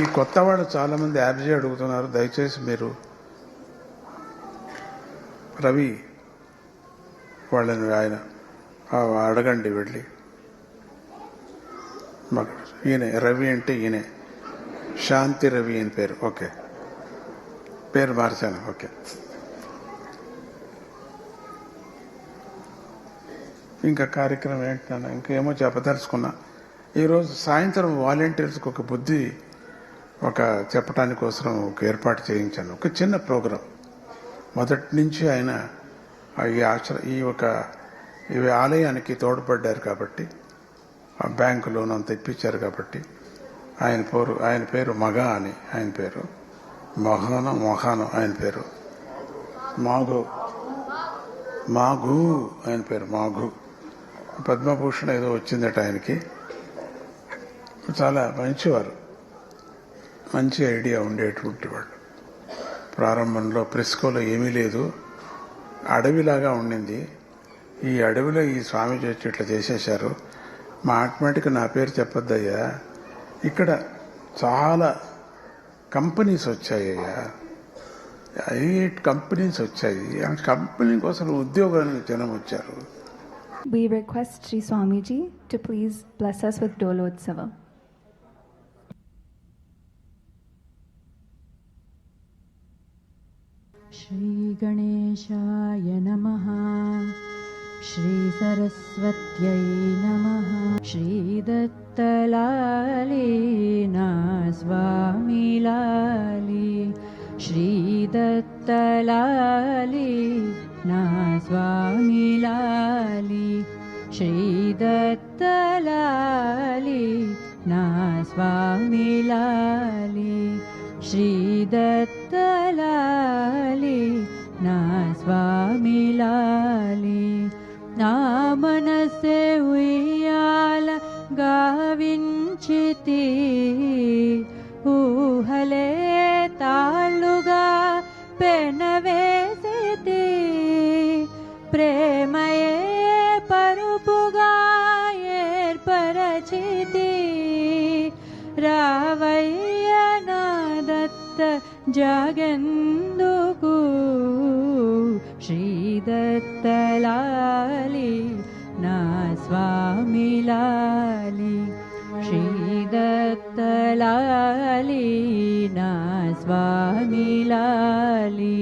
ఈ కొత్త వాళ్ళు చాలామంది యాబ్జీ అడుగుతున్నారు. దయచేసి మీరు రవి వాళ్ళని ఆయన అడగండి వెళ్ళి. ఈయనే రవి అంటే ఈయనే, శాంతి రవి అని పేరు. ఓకే, పేరు మార్చాను. ఓకే, ఇంకా కార్యక్రమం ఏంటన్నా, ఇంకేమో చెప్పదలుచుకున్నా. ఈరోజు సాయంత్రం వాలంటీర్స్కి ఒక బుద్ధి చెప్పటానికి కోసం ఒక ఏర్పాటు చేయించాను. ఒక చిన్న ప్రోగ్రాం. మొదటి నుంచి ఆయన ఈ ఆలయానికి తోడ్పడ్డారు కాబట్టి, ఆ బ్యాంకు లోన్ అంత ఇప్పించారు కాబట్టి, ఆయన పేరు మగా అని, ఆయన పేరు మొహానం ఆయన పేరు మాఘు ఆయన పేరు మాఘు. పద్మభూషణ ఏదో వచ్చిందట ఆయనకి. చాలా మంచివారు, మంచి ఐడియా ఉండేటువంటి వాళ్ళు. ప్రారంభంలో ప్రెస్కోలో ఏమీ లేదు, అడవిలాగా ఉండింది. ఈ అడవిలో ఈ స్వామీజీ వచ్చి ఇట్లా చేసేశారు. ఆటోమేటిక్గా నా పేరు చెప్పొద్దయ్యా, ఇక్కడ చాలా కంపెనీస్ వచ్చాయ్యా, 8 కంపెనీస్ వచ్చాయి. ఆ కంపెనీ కోసం ఉద్యోగానికి జనం వచ్చారు. We request Sri Swamiji to please bless us with Dolotsava. Shri Ganeshaya Namaha, Shri Saraswatyai Namaha, Shri Dattalali Na Swami Lali, Shri Dattalali Na Swami Lali, Shri Dattalali Na Swami Lali, Shri Dattalali Na Swami Lali. Na manase uyala gavinchiti, ఊహలే తాళ్ళుగా పెనవేసితి, ప్రేమయే పరుపుగా ఏర్పరచితి, రావయ్య నా దత్త జగందుకు, శ్రీ దత్తలాలి నా స్వామి లాలి, శ్రీ దత్తలాలి నా స్వామి లాలి.